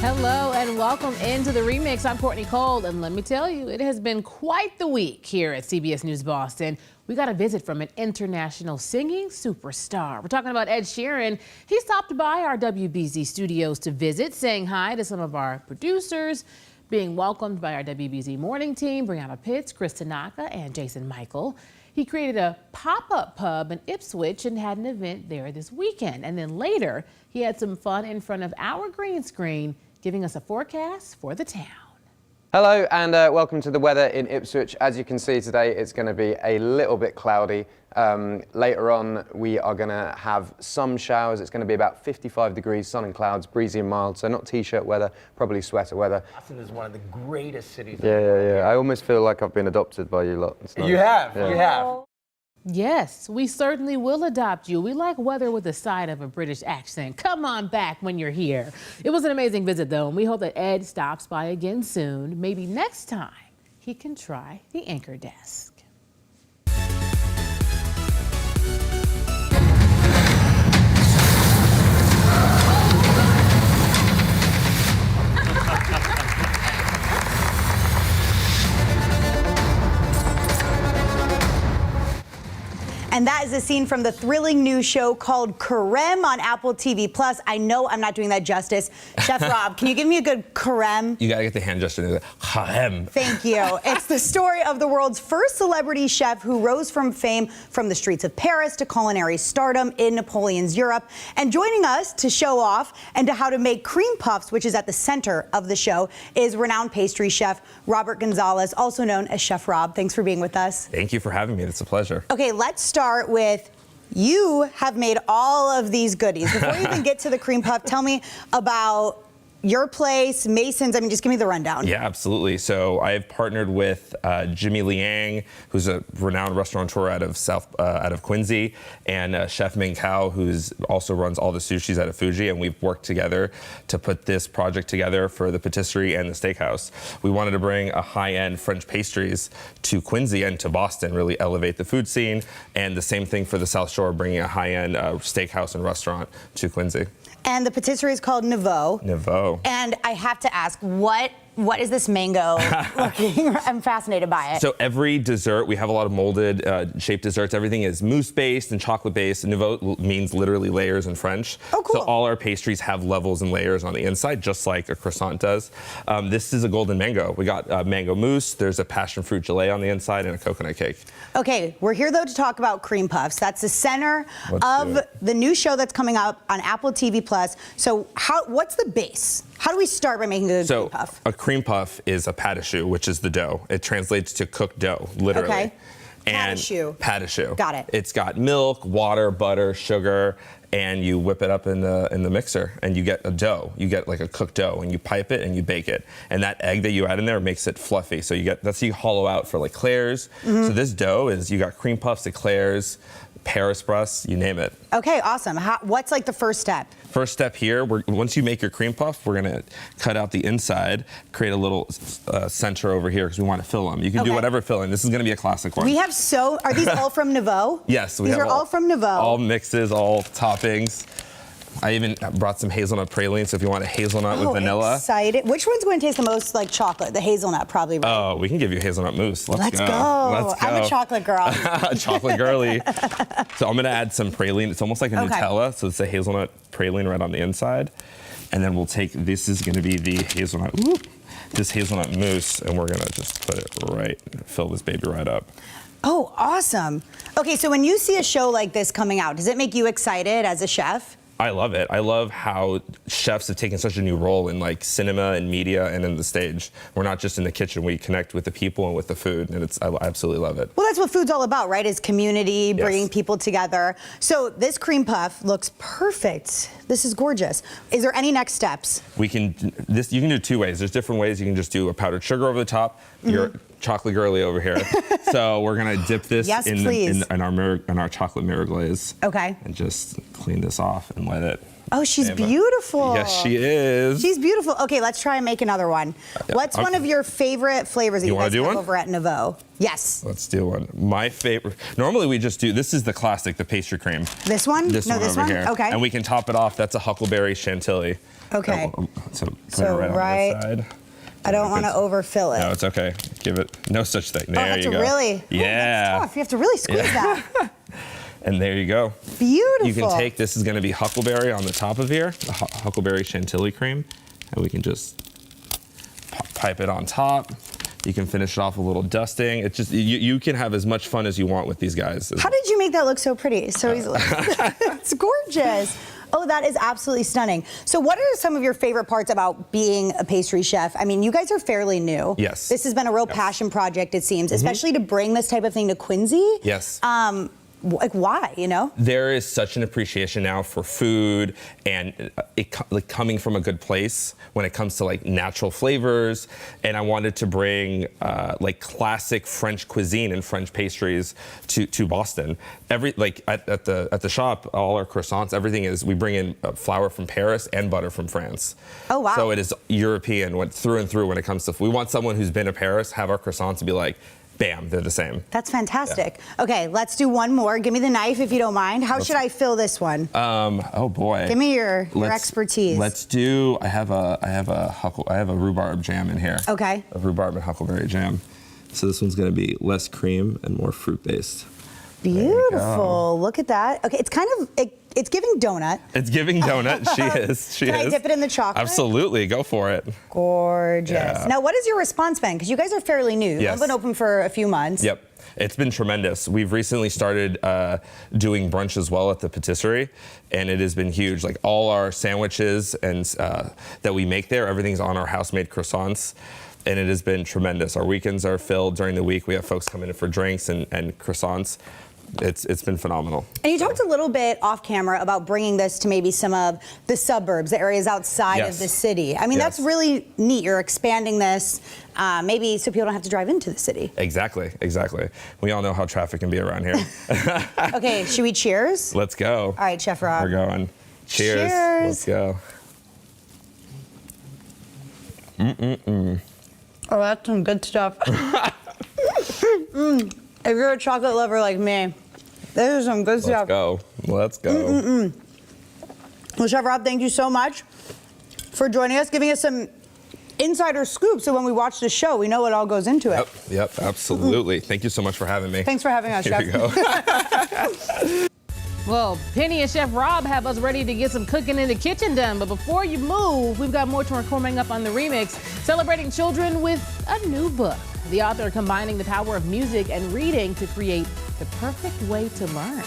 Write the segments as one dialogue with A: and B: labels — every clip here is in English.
A: Hello and welcome into the remix. I'm Courtney Cole, and let me tell you, it has been quite the week here at CBS News Boston. We got a visit from an international singing superstar. We're talking about Ed Sheeran. He stopped by our WBZ studios to visit, saying hi to some of our producers, being welcomed by our WBZ morning team, Brianna Pitts, Chris Tanaka, and Jason Michael. He created a pop-up pub in Ipswich and had an event there this weekend. And then later, he had some fun in front of our green screen, giving us a forecast for the town.
B: Hello and welcome to the weather in Ipswich. As you can see today, it's going to be a little bit cloudy. Later on, we are going to have some showers. It's going to be about 55 degrees, sun and clouds, breezy and mild, so not t-shirt weather, probably sweater weather.
C: Boston is one of the greatest cities.
B: Yeah. I almost feel like I've been adopted by you lot. It's nice.
C: You have.
A: Yes, we certainly will adopt you. We like weather with a side of a British accent. Come on back when you're here. It was an amazing visit, though, and we hope that Ed stops by again soon. Maybe next time he can try the anchor desk.
D: And that is a scene from the thrilling new show called Carême on Apple TV+. I know I'm not doing that justice. Chef Rob, can you give me a good carême?
E: You gotta get the hand gesture. Carême.
D: Thank you. It's the story of the world's first celebrity chef who rose from fame from the streets of Paris to culinary stardom in Napoleon's Europe. And joining us to show off and to how to make cream puffs, which is at the center of the show, is renowned pastry chef Robert Gonzalez, also known as Chef Rob. Thanks for being with us.
E: Thank you for having me. It's a pleasure.
D: Okay, let's start with, you have made all of these goodies. Before you even get to the cream puff, tell me about your place, Mason's. I mean, just give me the rundown.
E: Yeah, absolutely. So I have partnered with Jimmy Liang, who's a renowned restaurateur out of Quincy, and Chef Ming Kao, who's also runs all the sushis out of Fuji, and we've worked together to put this project together for the patisserie and the steakhouse. We wanted to bring a high-end French pastries to Quincy and to Boston, really elevate the food scene, and the same thing for the South Shore, bringing a high-end steakhouse and restaurant to Quincy.
D: And the patisserie is called Nouveau.
E: Nouveau.
D: And I have to ask, what is this mango looking? I'm fascinated by it.
E: So every dessert, we have a lot of molded shaped desserts. Everything is mousse-based and chocolate-based. Nouveau means literally layers in French.
D: Oh, cool.
E: So all our pastries have levels and layers on the inside, just like a croissant does. This is a golden mango. We got mango mousse. There's a passion fruit gelée on the inside and a coconut cake.
D: Okay, we're here though to talk about cream puffs. That's the center of the new show that's coming up on Apple TV+. So what's the base? How do we start by making a cream puff?
E: A cream puff is a pâte à choux, which is the dough. It translates to cooked dough, literally.
D: Okay.
E: And
D: pâte à choux.
E: Got it. It's got milk, water, butter, sugar, and you whip it up in the mixer, and you get a dough. You get like a cooked dough, and you pipe it and you bake it. And that egg that you add in there makes it fluffy. So that's how you hollow out for like eclairs. So this dough is, you got cream puffs, eclairs, Paris Brus, you name it.
D: Okay, awesome. What's like the first step?
E: First step here, once you make your cream puff, we're gonna cut out the inside, create a little center over here because we want to fill them. You can do whatever filling. This is gonna be a classic one.
D: We have are these all from Nouveau?
E: Yes,
D: these are all from Nouveau.
E: All mixes, all toppings. I even brought some hazelnut praline, so if you want a hazelnut with vanilla.
D: Excited. Which one's going to taste the most like chocolate? The hazelnut, probably, right?
E: Oh, we can give you hazelnut mousse. Let's go.
D: Let's go. I'm a chocolate girl.
E: Chocolate girly. So I'm going to add some praline. It's almost like a Nutella, so it's a hazelnut praline right on the inside. And then we'll take, this is going to be the hazelnut, this hazelnut mousse, and we're going to just put it right, fill this baby right up.
D: Oh, awesome. Okay, so when you see a show like this coming out, does it make you excited as a chef?
E: I love it. I love how chefs have taken such a new role in like cinema and media and in the stage. We're not just in the kitchen, we connect with the people and with the food, and I absolutely love it.
D: Well, that's what food's all about, right? Is community, bringing people together. So this cream puff looks perfect. This is gorgeous. Is there any next steps?
E: You can do two ways. There's different ways. You can just do a powdered sugar over the top. You're chocolate girly over here. So we're gonna dip this in our chocolate mirror glaze.
D: Okay.
E: And just clean this off and let it
D: Oh, she's
E: And,
D: beautiful.
E: Yes, she is.
D: She's beautiful. Okay, let's try and make another one. What's one of your favorite flavors that you guys
E: do
D: have
E: one?
D: over at Nouveau? Yes.
E: Let's do one. My favorite. Normally we just do, this is the classic, the pastry cream.
D: This one?
E: This
D: No,
E: one
D: this
E: over
D: one?
E: here.
D: Okay.
E: And we can top it off. That's a huckleberry chantilly.
D: Okay.
E: So put
D: So
E: it right on this side.
D: I don't want to overfill it.
E: No, it's okay. Give it, no such thing. There
D: Oh, that's
E: you go.
D: really?
E: Yeah.
D: Oh, that's tough. You have to really squeeze that.
E: And there you go.
D: Beautiful.
E: You can take, this is going to be huckleberry on the top of here, the huckleberry chantilly cream, and we can just pipe it on top. You can finish it off with a little dusting. It's just, you can have as much fun as you want with these guys.
D: How did you make that look so pretty, so easily? It's gorgeous. Oh, that is absolutely stunning. So what are some of your favorite parts about being a pastry chef? I mean, you guys are fairly new.
E: Yes.
D: This has been a real passion project, it seems, especially to bring this type of thing to Quincy.
E: Yes.
D: Like, why, you know?
E: There is such an appreciation now for food and like coming from a good place when it comes to like natural flavors. And I wanted to bring like classic French cuisine and French pastries to Boston. Like at the shop, all our croissants, everything is, we bring in flour from Paris and butter from France.
D: Oh, wow.
E: So it is European through and through when it comes to, we want someone who's been to Paris, have our croissants and be like, bam, they're the same.
D: That's fantastic. Yeah. Okay, let's do one more. Give me the knife if you don't mind. How should I fill this one?
E: Oh boy.
D: Give me your expertise.
E: Let's do. I have a rhubarb jam in here.
D: Okay.
E: A rhubarb and huckleberry jam. So this one's going to be less cream and more fruit based.
D: Beautiful. Look at that. Okay, it's kind of it's giving donut.
E: It's giving donut. She is. She
D: Can
E: is.
D: I dip it in the chocolate?
E: Absolutely. Go for it.
D: Gorgeous.
E: Yeah.
D: Now, what has your response been? Because you guys are fairly new.
E: Yes.
D: You've been open for a few months.
E: Yep. It's been tremendous. We've recently started doing brunch as well at the patisserie, and it has been huge. Like all our sandwiches and that we make there, everything's on our house-made croissants, and it has been tremendous. Our weekends are filled during the week. We have folks coming in for drinks and croissants. It's been phenomenal.
D: And you talked a little bit off camera about bringing this to maybe some of the suburbs, the areas outside of the city. I mean, that's really neat. You're expanding this maybe so people don't have to drive into the city.
E: Exactly, exactly. We all know how traffic can be around here.
D: Okay, should we cheers?
E: Let's go.
D: All right, Chef Rob.
E: We're going. Cheers.
D: Cheers.
E: Let's go.
D: Oh, that's some good stuff. If you're a chocolate lover like me, this is some good stuff.
E: Let's go. Let's go.
D: Well, Chef Rob, thank you so much for joining us, giving us some insider scoop so when we watch the show, we know what all goes into it.
E: Yep, absolutely. Thank you so much for having me.
D: Thanks for having us,
E: Here
D: Chef.
E: we go.
A: Well, Penny and Chef Rob have us ready to get some cooking in the kitchen done. But before you move, we've got more coming up on the remix, celebrating children with a new book. The author combining the power of music and reading to create the perfect way to learn.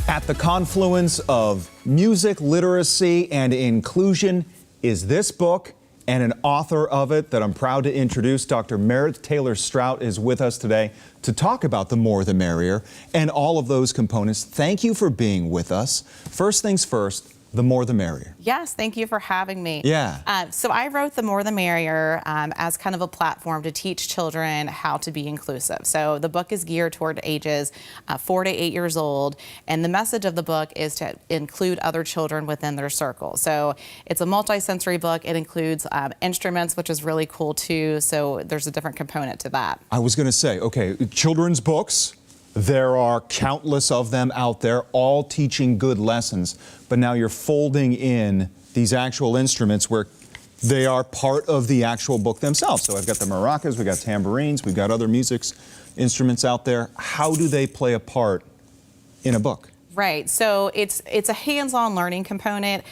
F: At the confluence of music, literacy, and inclusion is this book, and an author of it that I'm proud to introduce. Dr. Meredith Taylor Strout is with us today to talk about the More the Merrier and all of those components. Thank you for being with us. First things first, The more the merrier.
G: Yes, thank you for having me.
F: Yeah.
G: So I wrote The More the Merrier as kind of a platform to teach children how to be inclusive. So the book is geared toward ages 4 to 8 years old, and the message of the book is to include other children within their circle. So it's a multi-sensory book. It includes instruments, which is really cool too. So there's a different component to that.
F: I was going to say, okay, children's books, there are countless of them out there, all teaching good lessons. But now you're folding in these actual instruments where they are part of the actual book themselves. So I've got the maracas, we've got tambourines, we've got other instruments out there. How do they play a part in a book?
G: Right. So it's a hands-on learning component.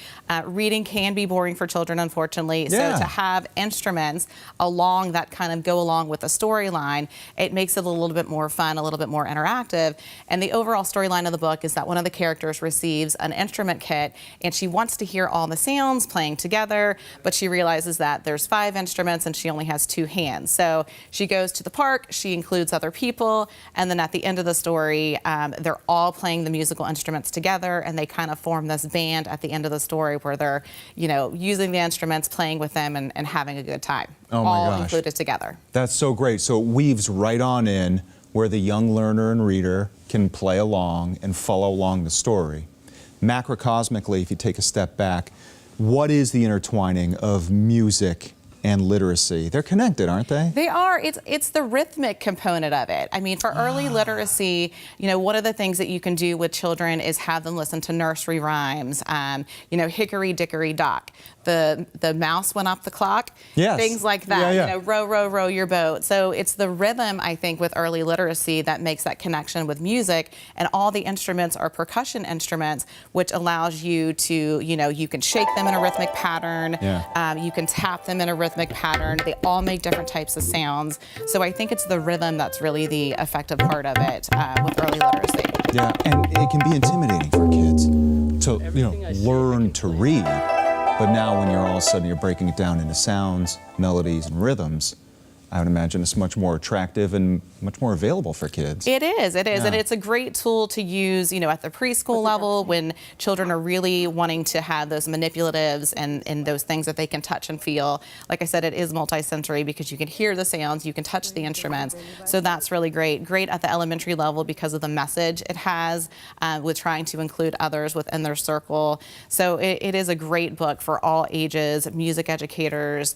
G: Reading can be boring for children, unfortunately.
F: Yeah.
G: So to have instruments along that kind of go along with the storyline, it makes it a little bit more fun, a little bit more interactive. And the overall storyline of the book is that one of the characters receives an instrument kit, and she wants to hear all the sounds playing together, but she realizes that there's 5 instruments and she only has 2 hands. So she goes to the park, she includes other people, and then at the end of the story, they're all playing the musical instruments together, and they kind of form this band at the end of the story where they're, using the instruments, playing with them, and having a good time.
F: Oh my
G: all
F: gosh.
G: included together.
F: That's so great. So it weaves right on in where the young learner and reader can play along and follow along the story. Macrocosmically, if you take a step back, what is the intertwining of music and literacy? They're connected, aren't they?
G: They are. It's the rhythmic component of it. I mean, for early literacy, one of the things that you can do with children is have them listen to nursery rhymes. Hickory dickory dock. The mouse went up the clock.
F: Yes.
G: Things like that.
F: Yeah, yeah.
G: Row, row, row your boat. So it's the rhythm, I think, with early literacy that makes that connection with music. And all the instruments are percussion instruments, which allows you to, you can shake them in a rhythmic pattern.
F: Yeah.
G: You can tap them in a rhythmic pattern. They all make different types of sounds. So I think it's the rhythm that's really the effective part of it with early literacy.
F: Yeah, and it can be intimidating for kids to, learn to read. But now when you're all of a sudden you're breaking it down into sounds, melodies, and rhythms, I would imagine it's much more attractive and much more available for kids.
G: It is,
F: Yeah.
G: and it's a great tool to use, at the preschool level when children are really wanting to have those manipulatives and those things that they can touch and feel. Like I said, it is multi-sensory because you can hear the sounds, you can touch the instruments, so that's really great. Great at the elementary level because of the message it has with trying to include others within their circle. So it is a great book for all ages, music educators,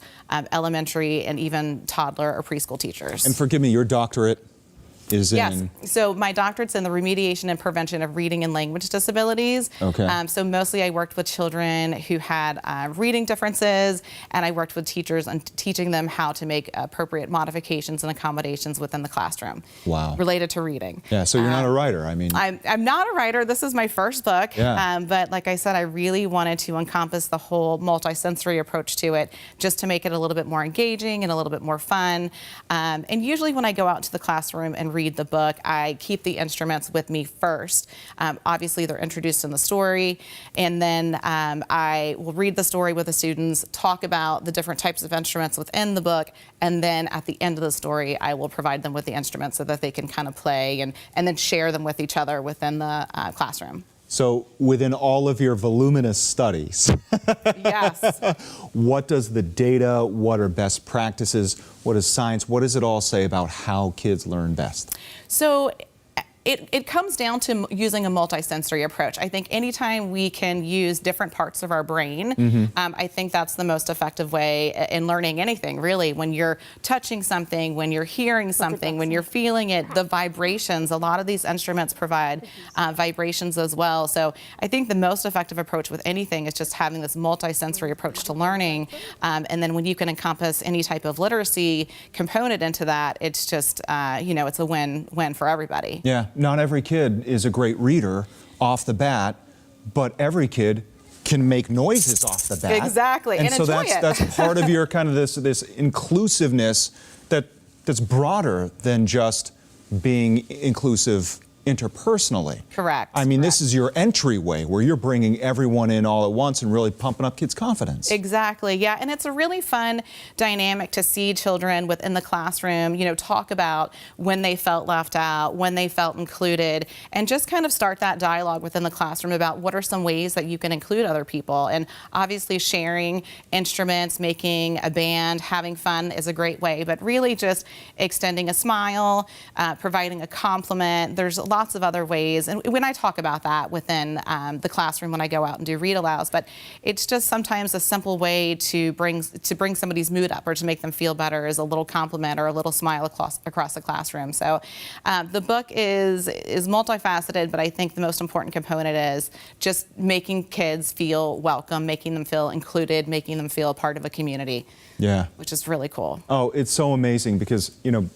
G: elementary, and even toddler or preschool teachers.
F: And forgive me, your doctorate is
G: Yes.
F: in?
G: So my doctorate's in the remediation and prevention of reading and language disabilities.
F: Okay.
G: So mostly I worked with children who had reading differences, and I worked with teachers on teaching them how to make appropriate modifications and accommodations within the classroom.
F: Wow.
G: Related to reading.
F: Yeah, so you're not a writer, I mean.
G: I'm not a writer. This is my first book.
F: Yeah.
G: But like I said, I really wanted to encompass the whole multi-sensory approach to it, just to make it a little bit more engaging and a little bit more fun. And usually when I go out to the classroom and read the book, I keep the instruments with me first. Obviously, they're introduced in the story, and then I will read the story with the students, talk about the different types of instruments within the book, and then at the end of the story, I will provide them with the instruments so that they can kind of play and then share them with each other within the classroom.
F: So within all of your voluminous studies,
G: Yes.
F: what does the data, what are best practices, what is science, what does it all say about how kids learn best?
G: So it comes down to using a multisensory approach. I think anytime we can use different parts of our brain, I think that's the most effective way in learning anything, really. When you're touching something, when you're hearing something, when you're feeling it, the vibrations, a lot of these instruments provide vibrations as well. So I think the most effective approach with anything is just having this multisensory approach to learning. And then when you can encompass any type of literacy component into that, it's just, it's a win-win for everybody.
F: Yeah, not every kid is a great reader off the bat, but every kid can make noises off the bat.
G: Exactly, and
F: so
G: enjoy it.
F: that's part of your kind of this inclusiveness that's broader than just being inclusive interpersonally.
G: Correct.
F: I mean, this is your entryway where you're bringing everyone in all at once and really pumping up kids' confidence.
G: Exactly, yeah, and it's a really fun dynamic to see children within the classroom, you know, talk about when they felt left out, when they felt included, and just kind of start that dialogue within the classroom about what are some ways that you can include other people. And obviously sharing instruments, making a band, having fun is a great way, but really just extending a smile, providing a compliment. There's lots of other ways, and when I talk about that within the classroom when I go out and do read alouds, but it's just sometimes a simple way to bring somebody's mood up or to make them feel better is a little compliment or a little smile across the classroom. So the book is multifaceted, but I think the most important component is just making kids feel welcome, making them feel included, making them feel a part of a community.
F: Yeah.
G: Which is really cool.
F: Oh, it's so amazing because, you know,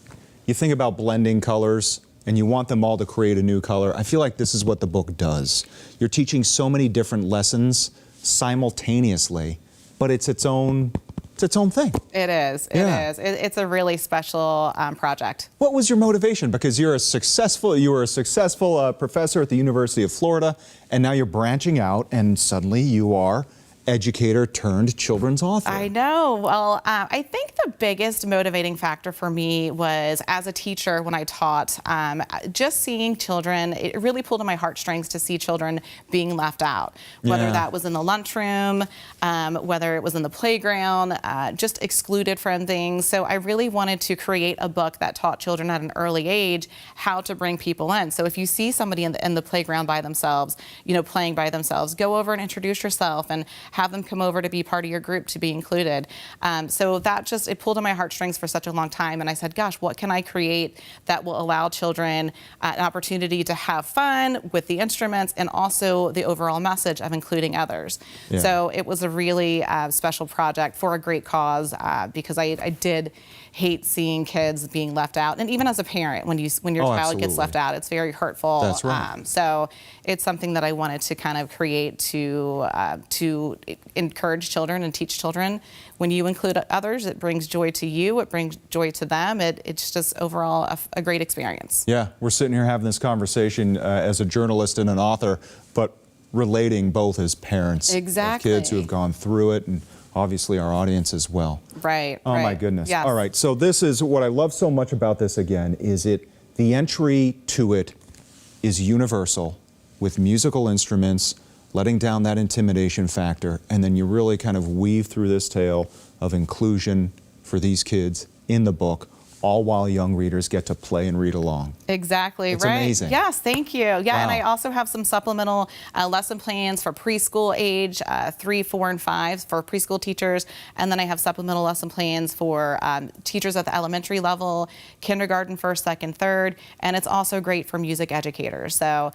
F: you think about blending colors and you want them all to create a new color. I feel like this is what the book does. You're teaching so many different lessons simultaneously, but it's its own thing.
G: It is.
F: Yeah.
G: It is. It's a really special project.
F: What was your motivation? Because you were a successful professor at the University of Florida, and now you're branching out, and suddenly you are educator turned children's author.
G: I know. Well, I think the biggest motivating factor for me was as a teacher when I taught, just seeing children, it really pulled on my heartstrings to see children being left out, whether that was in the lunchroom, whether it was in the playground, just excluded from things. So I really wanted to create a book that taught children at an early age how to bring people in. So if you see somebody in the playground by themselves, you know, playing by themselves, go over and introduce yourself and have them come over to be part of your group, to be included. So that just, it pulled on my heartstrings for such a long time. And I said, gosh, what can I create that will allow children an opportunity to have fun with the instruments and also the overall message of including others.
F: Yeah.
G: So it was a really special project for a great cause because I did hate seeing kids being left out. And even as a parent, when your child
F: absolutely.
G: gets left out, it's very hurtful.
F: That's right.
G: So it's something that I wanted to kind of create to encourage children and teach children. When you include others, it brings joy to you, it brings joy to them. It's just overall a great experience.
F: Yeah, we're sitting here having this conversation as a journalist and an author, but relating both as parents
G: Exactly.
F: of kids who have gone through it, and obviously our audience as well.
G: Right.
F: Oh
G: right.
F: my goodness.
G: Yes.
F: All right, so this is what I love so much about this again, is the entry to it is universal with musical instruments, letting down that intimidation factor, and then you really kind of weave through this tale of inclusion for these kids in the book, all while young readers get to play and read along.
G: Exactly,
F: It's
G: right.
F: amazing.
G: Yes, thank you. Yeah,
F: Wow.
G: and I also have some supplemental lesson plans for preschool age, 3, 4, and 5 for preschool teachers. And then I have supplemental lesson plans for teachers at the elementary level, kindergarten, 1st, 2nd, 3rd. And it's also great for music educators. So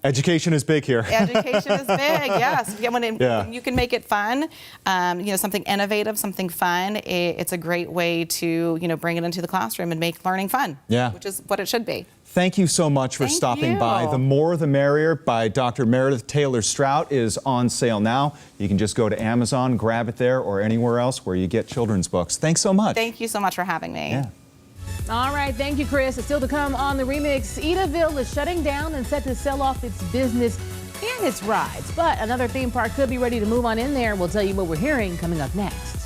F: Education is big here.
G: education is big, yes. Yeah, when you can make it fun, something innovative, something fun, it's a great way to, bring it into the classroom and make learning fun.
F: Yeah.
G: Which is what it should be.
F: Thank you so much for
G: Thank
F: stopping by.
G: you.
F: The More the Merrier by Dr. Meredith Taylor Strout is on sale now. You can just go to Amazon, grab it there, or anywhere else where you get children's books. Thanks so much.
G: Thank you so much for having me.
F: Yeah.
A: All right, thank you, Chris. It's still to come on the remix. Edaville is shutting down and set to sell off its business and its rides. But another theme park could be ready to move on in there. We'll tell you what we're hearing coming up next.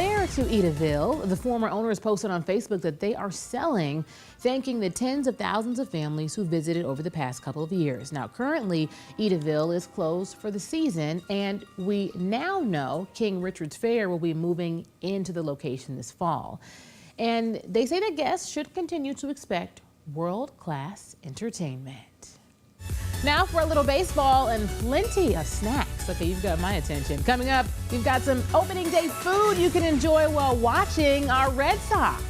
A: flair to Edaville. The former owners posted on Facebook that they are selling, thanking the tens of thousands of families who visited over the past couple of years. Now, currently, Edaville is closed for the season, and we now know King Richard's Fair will be moving into the location this fall. And they say that guests should continue to expect world-class entertainment. Now for a little baseball and plenty of snacks. Okay, you've got my attention. Coming up, we've got some opening day food you can enjoy while watching our Red Sox.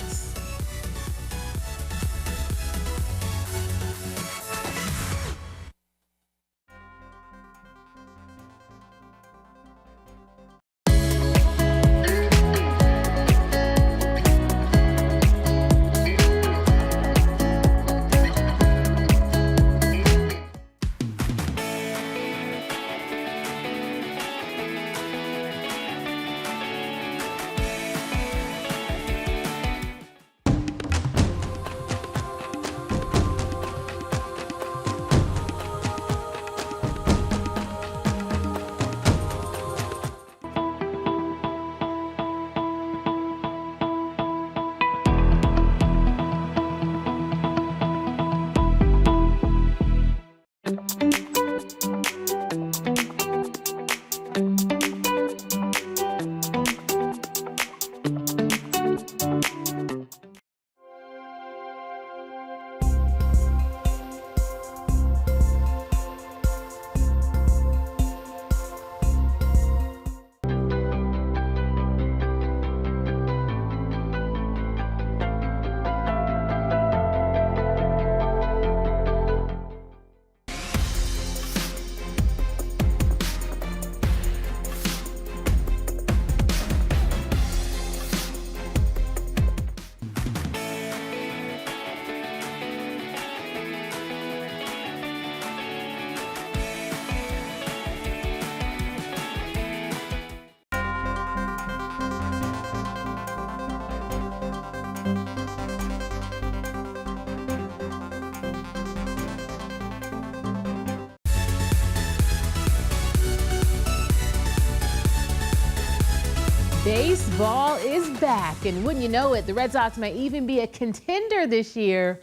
A: Baseball is back, and wouldn't you know it, the Red Sox may even be a contender this year.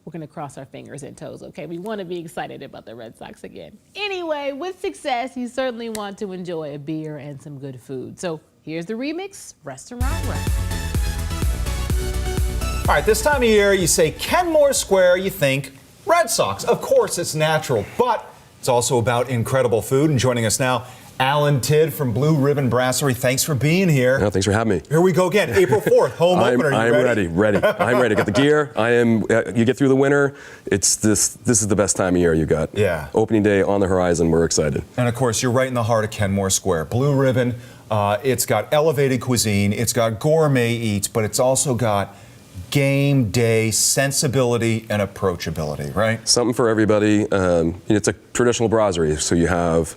A: We're going to cross our fingers and toes, okay? We want to be excited about the Red Sox again. Anyway, with success, you certainly want to enjoy a beer and some good food. So here's the remix, Restaurant Wrap.
F: All right, this time of year, you say Kenmore Square, you think Red Sox. Of course, it's natural, but it's also about incredible food. And joining us now, Alan Tidd from Blue Ribbon Brasserie. Thanks for being here.
H: No, thanks for having me.
F: Here we go again. April 4th, home opener.
H: I'm ready. I'm ready. Got the gear. You get through the winter. This is the best time of year you got.
F: Yeah.
H: Opening day on the horizon. We're excited.
F: And of course, you're right in the heart of Kenmore Square. Blue Ribbon. It's got elevated cuisine. It's got gourmet eats, but it's also got game day sensibility and approachability, right?
H: Something for everybody. It's a traditional brasserie, so you have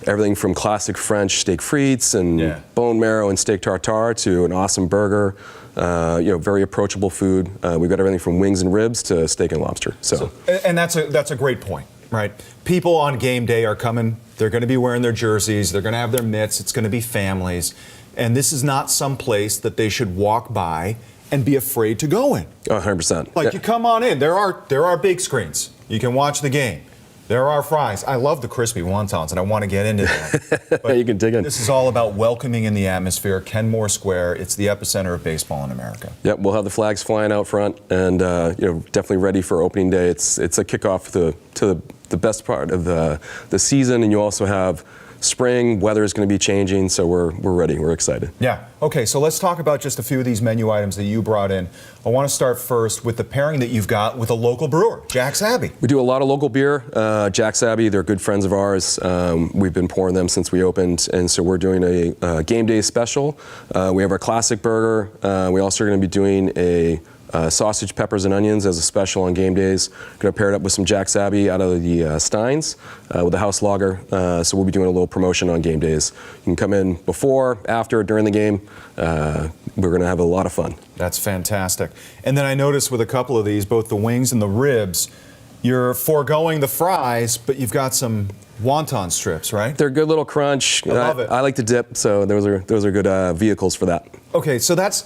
H: everything from classic French steak frites and bone marrow and steak tartare to an awesome burger. Very approachable food. We've got everything from wings and ribs to steak and lobster.
F: And that's a great point, right? People on game day are coming. They're going to be wearing their jerseys. They're going to have their mitts. It's going to be families. And this is not some place that they should walk by and be afraid to go in.
H: 100%.
F: Like, you come on in. There are big screens. You can watch the game. There are fries. I love the crispy wontons, and I want to get into them. But
H: you can dig in.
F: This is all about welcoming in the atmosphere. Kenmore Square, it's the epicenter of baseball in America.
H: Yep, we'll have the flags flying out front, and definitely ready for opening day. It's a kickoff to the best part of the season, and you also have spring. Weather is going to be changing, so we're ready. We're excited. Yeah.
F: Okay, so let's talk about just a few of these menu items that you brought in. I want to start first with the pairing that you've got with a local brewer, Jack's Abbey.
H: We do a lot of local beer. Jack's Abbey, they're good friends of ours. We've been pouring them since we opened, and so we're doing a game day special. We have our classic burger. We also are going to be doing a sausage, peppers, and onions as a special on game days. Going to pair it up with some Jack's Abbey out of the Steins with a house lager. So we'll be doing a little promotion on game days. You can come in before, after, during the game. We're going to have a lot of fun.
F: That's fantastic. And then I noticed with a couple of these, both the wings and the ribs, You're foregoing the fries, but you've got some wonton strips, right?
H: They're a good little crunch.
F: I love it.
H: I like to dip, so those are good vehicles for that.
F: Okay, so that's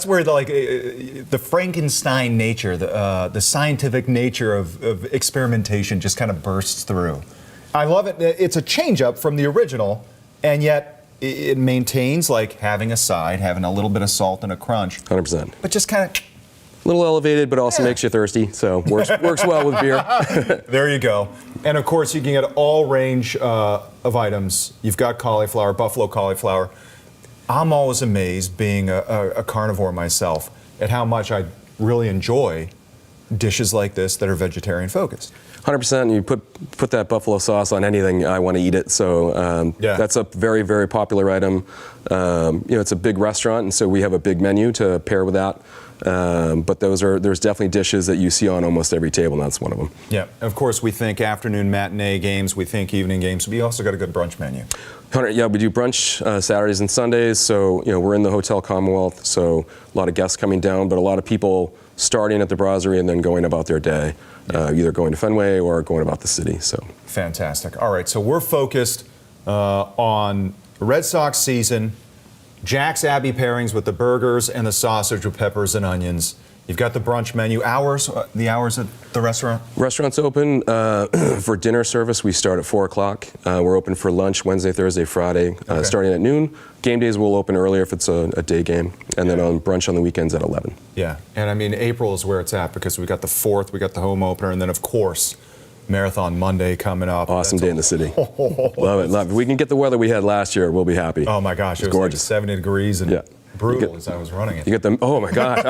F: where the Frankenstein nature, the scientific nature of experimentation just kind of bursts through. I love it. It's a change up from the original, and yet it maintains like having a side, having a little bit of salt and a crunch.
H: 100%.
F: But just kind of
H: A little elevated, but also makes you thirsty, so works well with beer.
F: There you go. And of course, you can get all range of items. You've got cauliflower, buffalo cauliflower. I'm always amazed, being a carnivore myself, at how much I really enjoy dishes like this that are vegetarian focused.
H: 100%. You put that buffalo sauce on anything, I want to eat it. So that's a very, very popular item. It's a big restaurant, and so we have a big menu to pair with that. But there's definitely dishes that you see on almost every table, and that's one of them.
F: Yeah. Of course, we think afternoon matinee games, we think evening games. We also got a good brunch menu.
H: Yeah, we do brunch Saturdays and Sundays. So we're in the Hotel Commonwealth, so a lot of guests coming down, but a lot of people starting at the Brasserie and then going about their day, either going to Fenway or going about the city. So
F: fantastic. All right, so we're focused on Red Sox season. Jack's Abbey pairings with the burgers and the sausage with peppers and onions. You've got the brunch menu. The hours at the restaurant?
H: Restaurant's open for dinner service. We start at 4 o'clock. We're open for lunch Wednesday, Thursday, Friday, starting at noon. Game days will open earlier if it's a day game, and then on brunch on the weekends at 11.
F: Yeah, and I mean, April is where it's at because we got the 4th, we got the home opener, and then of course, Marathon Monday coming up.
H: Awesome day in the city. Love it, love it. If we can get the weather we had last year, we'll be happy.
F: Oh my gosh, it was
H: gorgeous.
F: Like 70 degrees and brutal as I was running it.
H: You get the, oh my gosh.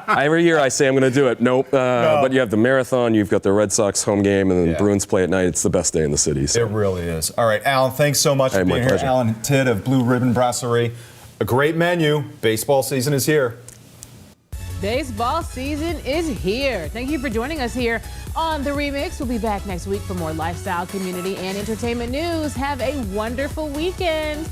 H: Every year I say I'm going to do it. Nope. No. But you have the Marathon, you've got the Red Sox home game, and then Bruins play at night. It's the best day in the city. So.
F: It really is. All right, Alan, thanks so much for being here. Alan Tidd of Blue Ribbon Brasserie. A great menu. Baseball season is here.
A: Baseball season is here. Thank you for joining us here on The Remix. We'll be back next week for more lifestyle, community, and entertainment news. Have a wonderful weekend.